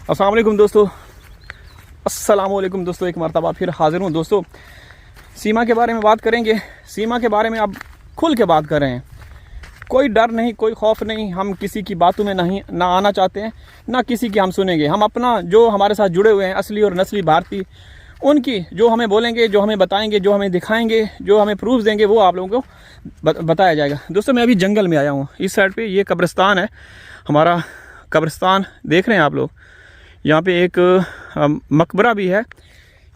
अस्सलाम वालेकुम दोस्तों, एक मरतबा फिर हाज़िर हूँ दोस्तों। सीमा के बारे में बात करेंगे। सीमा के बारे में अब खुल के बात कर रहे हैं। कोई डर नहीं, कोई खौफ नहीं। हम किसी की बातों में नहीं ना आना चाहते हैं, ना किसी की हम सुनेंगे। हम अपना जो हमारे साथ जुड़े हुए हैं असली और नस्ली भारतीय, उनकी जो हमें बोलेंगे, जो हमें बताएंगे, जो हमें दिखाएंगे, जो हमें प्रूफ देंगे, वो आप लोगों को बताया जाएगा। दोस्तों मैं अभी जंगल में आया हूँ। इस साइड पे ये कब्रिस्तान है, हमारा कब्रिस्तान देख रहे हैं आप लोग। यहाँ पे एक मकबरा भी है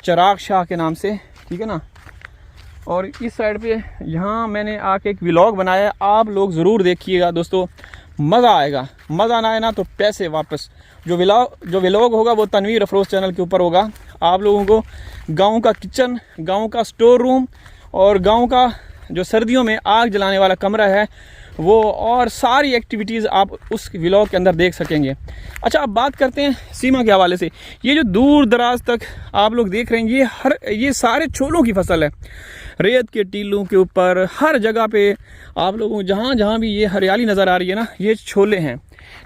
चिराग शाह के नाम से, ठीक है ना। और इस साइड पे यहाँ मैंने आके एक व्लॉग बनाया है, आप लोग ज़रूर देखिएगा दोस्तों, मज़ा आएगा। मज़ा ना आए ना तो पैसे वापस। जो व्लॉग होगा वो तनवीर अफरोज़ चैनल के ऊपर होगा। आप लोगों को गांव का किचन, गांव का स्टोर रूम और गांव का जो सर्दियों में आग जलाने वाला कमरा है वो, और सारी एक्टिविटीज़ आप उस व्लॉग के अंदर देख सकेंगे। अच्छा, अब बात करते हैं सीमा के हवाले से। ये जो दूर दराज तक आप लोग देख रहे हैं, ये सारे छोलों की फसल है। रेत के टीलों के ऊपर हर जगह पे आप लोगों को जहाँ जहाँ भी ये हरियाली नज़र आ रही है ना, ये छोले हैं,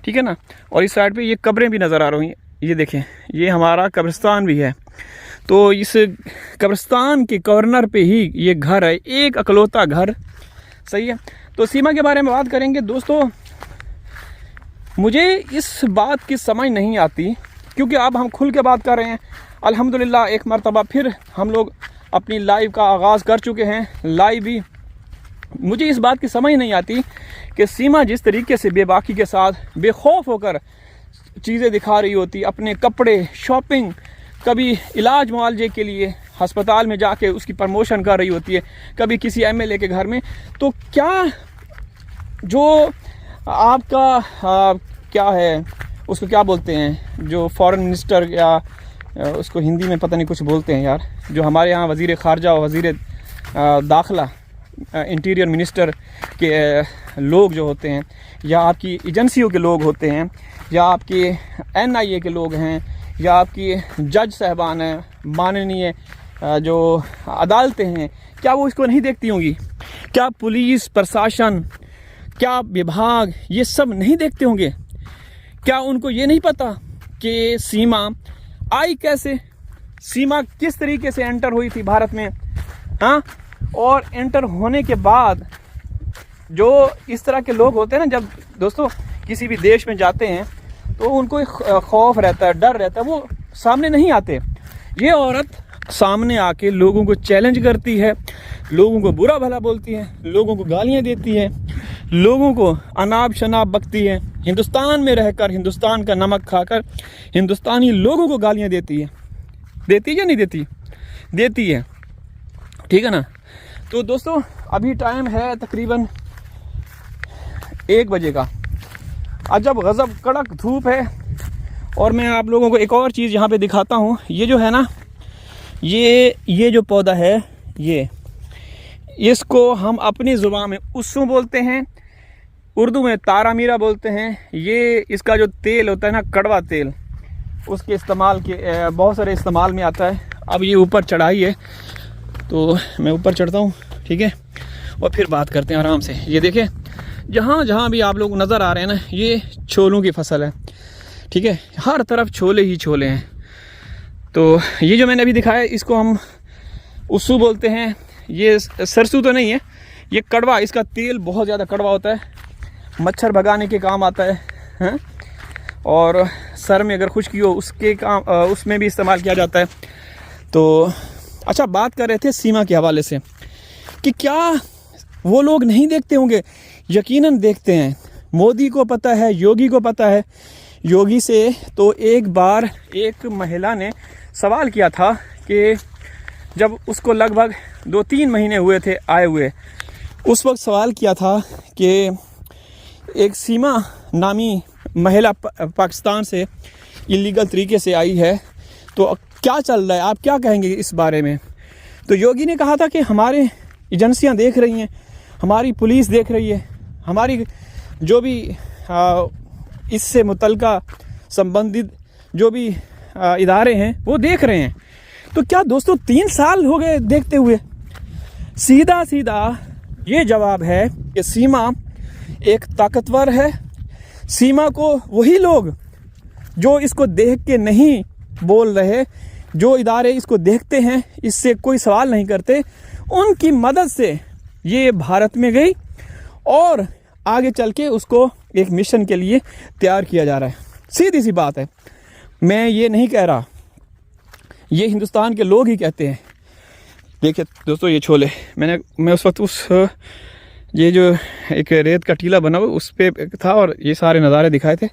ठीक है ना। और इस साइड पे ये कब्रें भी नज़र आ रही हैं। ये देखें, ये हमारा कब्रिस्तान भी है। तो इस कब्रिस्तान के कॉर्नर पे ही ये घर है, एक अकलौता घर, सही है। तो सीमा के बारे में बात करेंगे दोस्तों। मुझे इस बात की समझ नहीं आती, क्योंकि अब हम खुल के बात कर रहे हैं। अल्हम्दुलिल्लाह एक मरतबा फिर हम लोग अपनी लाइव का आगाज़ कर चुके हैं, लाइव भी। मुझे इस बात की समझ नहीं आती कि सीमा जिस तरीके से बेबाकी के साथ बेखौफ होकर चीज़ें दिखा रही होती, अपने कपड़े, शॉपिंग, कभी इलाज मुआवजे के लिए अस्पताल में जाके उसकी प्रमोशन कर रही होती है, कभी किसी एमएलए के घर में। तो क्या जो आपका क्या है, उसको क्या बोलते हैं, जो फॉरेन मिनिस्टर, या उसको हिंदी में पता नहीं कुछ बोलते हैं यार, जो हमारे यहाँ वज़ीर ख़ारजा और वज़ीर दाखिला, इंटीरियर मिनिस्टर के लोग जो होते हैं, या आपकी एजेंसियों के लोग होते हैं, या आपके एनआईए के लोग हैं, या आपकी जज साहबान हैं, माननीय जो अदालतें हैं, क्या वो इसको नहीं देखती होंगी? क्या पुलिस प्रशासन, क्या विभाग ये सब नहीं देखते होंगे? क्या उनको ये नहीं पता कि सीमा आई कैसे, सीमा किस तरीके से एंटर हुई थी भारत में, हाँ? और एंटर होने के बाद जो इस तरह के लोग होते हैं ना, जब दोस्तों किसी भी देश में जाते हैं तो उनको एक खौफ रहता है, डर रहता है, वो सामने नहीं आते। ये औरत सामने आके लोगों को चैलेंज करती है, लोगों को बुरा भला बोलती है, लोगों को गालियां देती है, लोगों को अनाब शनाब बकती है। हिंदुस्तान में रहकर, हिंदुस्तान का नमक खाकर हिंदुस्तानी लोगों को गालियां देती है। देती है या नहीं देती? देती है, ठीक है ना। तो दोस्तों अभी टाइम है तकरीबन 1 बजे का। अजब गज़ब कड़क धूप है। और मैं आप लोगों को एक और चीज़ यहाँ पे दिखाता हूँ। ये जो है ना, ये जो पौधा है, ये इसको हम अपनी ज़ुबान में उस्सू बोलते हैं, उर्दू में तारा मीरा बोलते हैं। ये इसका जो तेल होता है ना, कड़वा तेल, उसके इस्तेमाल के बहुत सारे इस्तेमाल में आता है। अब ये ऊपर चढ़ाई है तो मैं ऊपर चढ़ता हूँ, ठीक है, और फिर बात करते हैं आराम से। ये देखिए, जहाँ जहाँ भी आप लोग नज़र आ रहे हैं ना, ये छोलों की फसल है, ठीक है। हर तरफ छोले ही छोले हैं। तो ये जो मैंने अभी दिखाया, इसको हम उस्सू बोलते हैं। ये सरसों तो नहीं है, ये कड़वा, इसका तेल बहुत ज़्यादा कड़वा होता है, मच्छर भगाने के काम आता है, और सर में अगर खुश्की हो उसके काम, उसमें भी इस्तेमाल किया जाता है। तो अच्छा, बात कर रहे थे सीमा के हवाले से कि क्या वो लोग नहीं देखते होंगे? यकीनन देखते हैं। मोदी को पता है, योगी को पता है। योगी से तो एक बार एक महिला ने सवाल किया था कि जब उसको लगभग 2-3 महीने हुए थे आए हुए, उस वक्त सवाल किया था कि एक सीमा नामी महिला पाकिस्तान से इलीगल तरीके से आई है, तो क्या चल रहा है, आप क्या कहेंगे इस बारे में? तो योगी ने कहा था कि हमारे एजेंसियां देख रही हैं, हमारी पुलिस देख रही है, हमारी जो भी इससे मुतल्लिका संबंधित जो भी इदारे हैं वो देख रहे हैं। तो क्या दोस्तों 3 साल हो गए देखते हुए? सीधा सीधा ये जवाब है कि सीमा एक ताकतवर है। सीमा को वही लोग जो इसको देख के नहीं बोल रहे, जो इदारे इसको देखते हैं, इससे कोई सवाल नहीं करते, उनकी मदद से ये भारत में गई और आगे चल के उसको एक मिशन के लिए तैयार किया जा रहा है। सीधी सी बात है, मैं ये नहीं कह रहा, ये हिंदुस्तान के लोग ही कहते हैं। देखिए दोस्तों, ये छोले मैं उस वक्त ये जो एक रेत का टीला बना हुआ उस पे था और ये सारे नज़ारे दिखाए थे।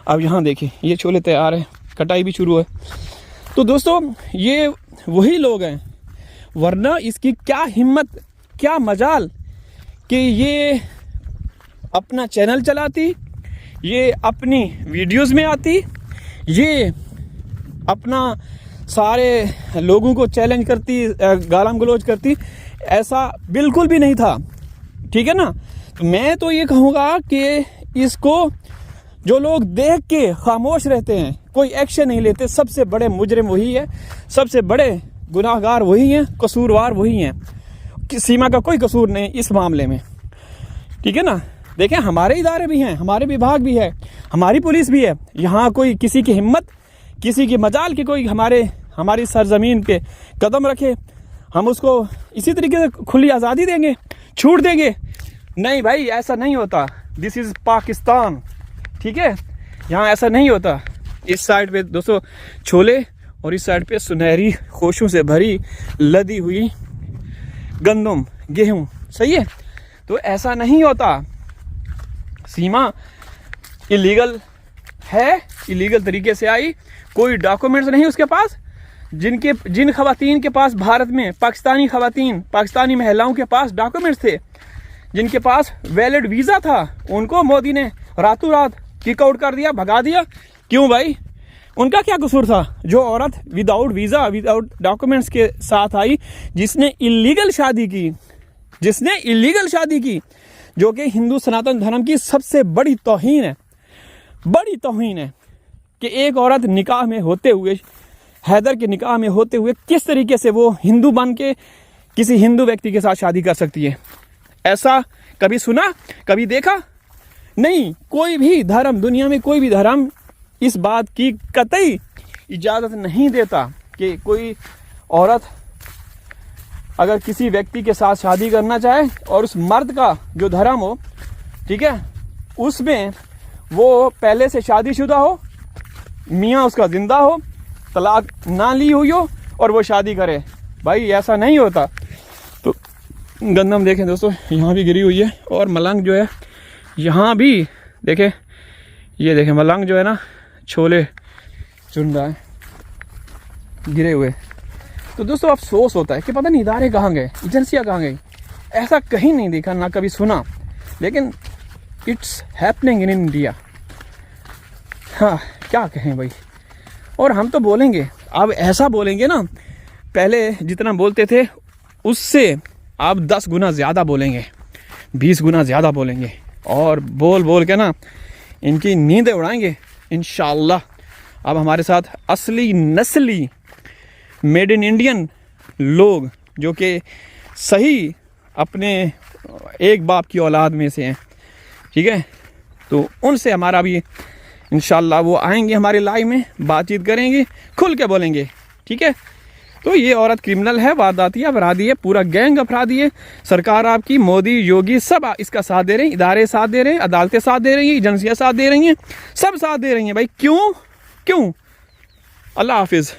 अब यहाँ देखिए ये छोले तैयार हैं, कटाई भी शुरू है। तो दोस्तों ये वही लोग हैं, वरना इसकी क्या हिम्मत, क्या मजाल कि ये अपना चैनल चलाती, ये अपनी वीडियोस में आती, ये अपना सारे लोगों को चैलेंज करती, गालम गलोच करती। ऐसा बिल्कुल भी नहीं था, ठीक है ना। तो मैं तो ये कहूँगा कि इसको जो लोग देख के खामोश रहते हैं, कोई एक्शन नहीं लेते, सबसे बड़े मुजरिम वही है, सबसे बड़े गुनाहगार वही हैं, कसूरवार वही हैं। सीमा का कोई कसूर नहीं इस मामले में, ठीक है ना। देखें, हमारे इदारे भी हैं, हमारे विभाग भी है, हमारी पुलिस भी है। यहाँ कोई किसी की हिम्मत, किसी की मजाल की कोई हमारी सरजमीन पे कदम रखे, हम उसको इसी तरीके से खुली आज़ादी देंगे, छूट देंगे? नहीं भाई, ऐसा नहीं होता। दिस इज़ पाकिस्तान, ठीक है, यहाँ ऐसा नहीं होता। इस साइड पे दोस्तों छोले और इस साइड पे सुनहरी खोशों से भरी लदी हुई गंदम, गेहूं, सही है। तो ऐसा नहीं होता। सीमा इलीगल है, इलीगल तरीके से आई, कोई डॉक्यूमेंट्स नहीं उसके पास। जिन खवातीन के पास भारत में, पाकिस्तानी खवातीन, पाकिस्तानी महिलाओं के पास डॉक्यूमेंट्स थे, जिनके पास वैलिड वीज़ा था, उनको मोदी ने रातों रात किक आउट कर दिया, भगा दिया। क्यों भाई? उनका क्या कसूर था? जो औरत विदाउट वीज़ा, विदाउट डॉक्यूमेंट्स के साथ आई, जिसने इलीगल शादी की, जो कि हिंदू सनातन धर्म की सबसे बड़ी तौहीन है, बड़ी तौहीन है कि एक औरत निकाह में होते हुए, हैदर के निकाह में होते हुए, किस तरीके से वो हिंदू बन के किसी हिंदू व्यक्ति के साथ शादी कर सकती है। ऐसा कभी सुना, कभी देखा? नहीं। कोई भी धर्म, दुनिया में कोई भी धर्म इस बात की कतई इजाज़त नहीं देता कि कोई औरत अगर किसी व्यक्ति के साथ शादी करना चाहे और उस मर्द का जो धर्म हो, ठीक है, उसमें वो पहले से शादीशुदा हो, मियाँ उसका जिंदा हो, तलाक ना ली हुई हो और वो शादी करे। भाई ऐसा नहीं होता। तो गंदम देखें दोस्तों, यहाँ भी गिरी हुई है और मलंग जो है यहाँ भी देखें, ये देखें मलंग जो है ना, छोले चुन रहा है गिरे हुए। तो दोस्तों अफसोस होता है कि पता नहीं इदारे कहाँ गए, एजेंसियाँ कहाँ गई। ऐसा कहीं नहीं देखा, ना कभी सुना, लेकिन इट्स हैपनिंग इन इंडिया। हाँ, क्या कहें भाई। और हम तो बोलेंगे, अब ऐसा बोलेंगे ना, पहले जितना बोलते थे उससे अब 10 गुना ज़्यादा बोलेंगे, 20 गुना ज़्यादा बोलेंगे, और बोल बोल के ना इनकी नींदें उड़ाएंगे इंशाअल्लाह। अब हमारे साथ असली नस्ली मेड इन इंडियन लोग, जो कि सही अपने एक बाप की औलाद में से हैं, ठीक है, तो उनसे हमारा भी इंशाअल्लाह वो आएंगे हमारे लाइव में, बातचीत करेंगे, खुल के बोलेंगे, ठीक है। तो ये औरत क्रिमिनल है, वारदाती है, अपराधी है, पूरा गैंग अपराधी है। सरकार आपकी, मोदी, योगी, सब इसका साथ दे रहे हैं, इदारे साथ दे रहे हैं, अदालतें साथ दे रही हैं, एजेंसियाँ साथ दे रही हैं, सब साथ दे रही हैं भाई। क्यों? अल्लाह हाफिज़।